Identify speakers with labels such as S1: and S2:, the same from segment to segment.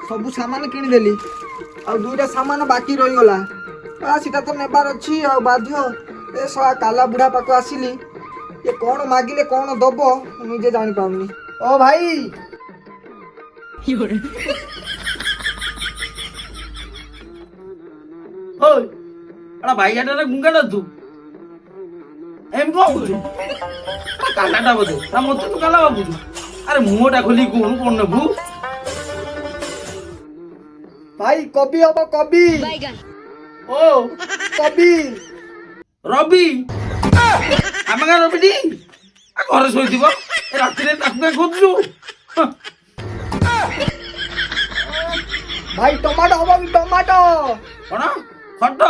S1: ସବୁ ସାମାନ କିଣିଦେଲି ଆଉ ଦୁଇଟା ସାମାନ ବାକି ରହିଗଲା। ସେଟା ତ ନେବାର ଅଛି ଆଉ ବାଧ୍ୟ। ଏ ଶଳା କାଲା ବୁଢା ପାଖକୁ ଆସିଲି, ଏ କଣ ମାଗିଲେ କଣ ଦବ ମୁଁ ନିଜେ ଜାଣିପାରୁନି। ଓ ଭାଇ
S2: ଭାଇଆଟା ଗୁଙ୍ଗାଟା ତୁ ଏମ କଣ କହୁଛୁ? କାଲାଟା ବୋଧେ ନା ମତେ ତୁ କାଲା ଭାବୁଛୁ? ଆରେ ମୁହଁଟା ଖୋଲି କହୁନୁ କଣ ନେବୁ?
S1: ଭାଇ କବି ହବ କବି।
S2: ଓ
S1: କବି
S2: ରବି ଆମ ଗାଁ ରବିଟି ଘରେ ଶୋଇଥିବ ଏ ରାତିରେ ତାକୁ କାଇଁ ଖୋଜୁଛୁ?
S1: ଭାଇ ଟମାଟୋ ହବ କି ଟମାଟୋ?
S2: କଣ ଖଟ?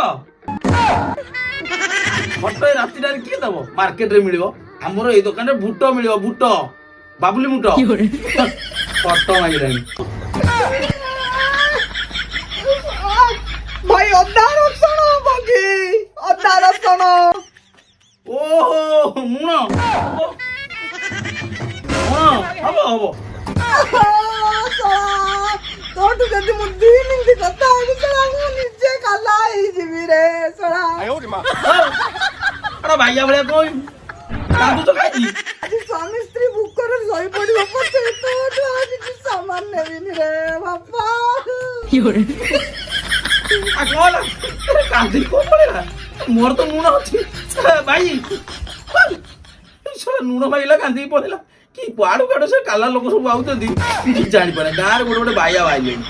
S2: ଖଟ ଏ ରାତିଟାରେ କିଏ ଦବ? ମାର୍କେଟରେ ମିଳିବ। ଆମର ଏଇ ଦୋକାନରେ ବୁଟ ମିଳିବ, ବୁଟ ବାବୁଲି ବୁଟ। ଖଟ ମାଗିଲାଣି।
S1: ଭାଇ ଅଦା ରସୁଣ ହବ କି? ଅଦା ରସୁଣ।
S2: ଓହୋ ମୁଣ ହବ ହବ।
S1: ତୋଠୁ ଯଦି ମୁଁ 2 ମିନିଟ କଥା ହେବି ଶଳା ମୁଁ ନିଜେ କାଲା ହେଇଯିବି ରେ ଶଳା।
S2: ଭାଇଆ ଭଳିଆ କଣ କାନ୍ଦୁଛ କାହିଁକି?
S1: ଆଜି ସ୍ୱାମୀ ସ୍ତ୍ରୀ ଭୁକରେ ଶୋଇ ପଡିବ ପଛରେ ତୋଠୁ ଆଉ କିଛି ସାମାନ ନେବିନି ରେ ବାପା।
S2: କାନ୍ଦି କଣ ପଳେଇଲା? ମୋର ତ ଲୁଣ ଅଛି ଭାଇ। ଲୁଣ ମାଗିଲା କାନ୍ଦିକି ପଳେଇଲା। କି କୁଆଡୁ କୁଆଡୁ ସେ କାଲା ଲୋକ ସବୁ ଆଉଛନ୍ତି କିଛି ଜାଣିପାରେ। ଗାଁରେ ଗୋଟେ ଗୋଟେ ବାଇଆ ବାଇଲେଣି।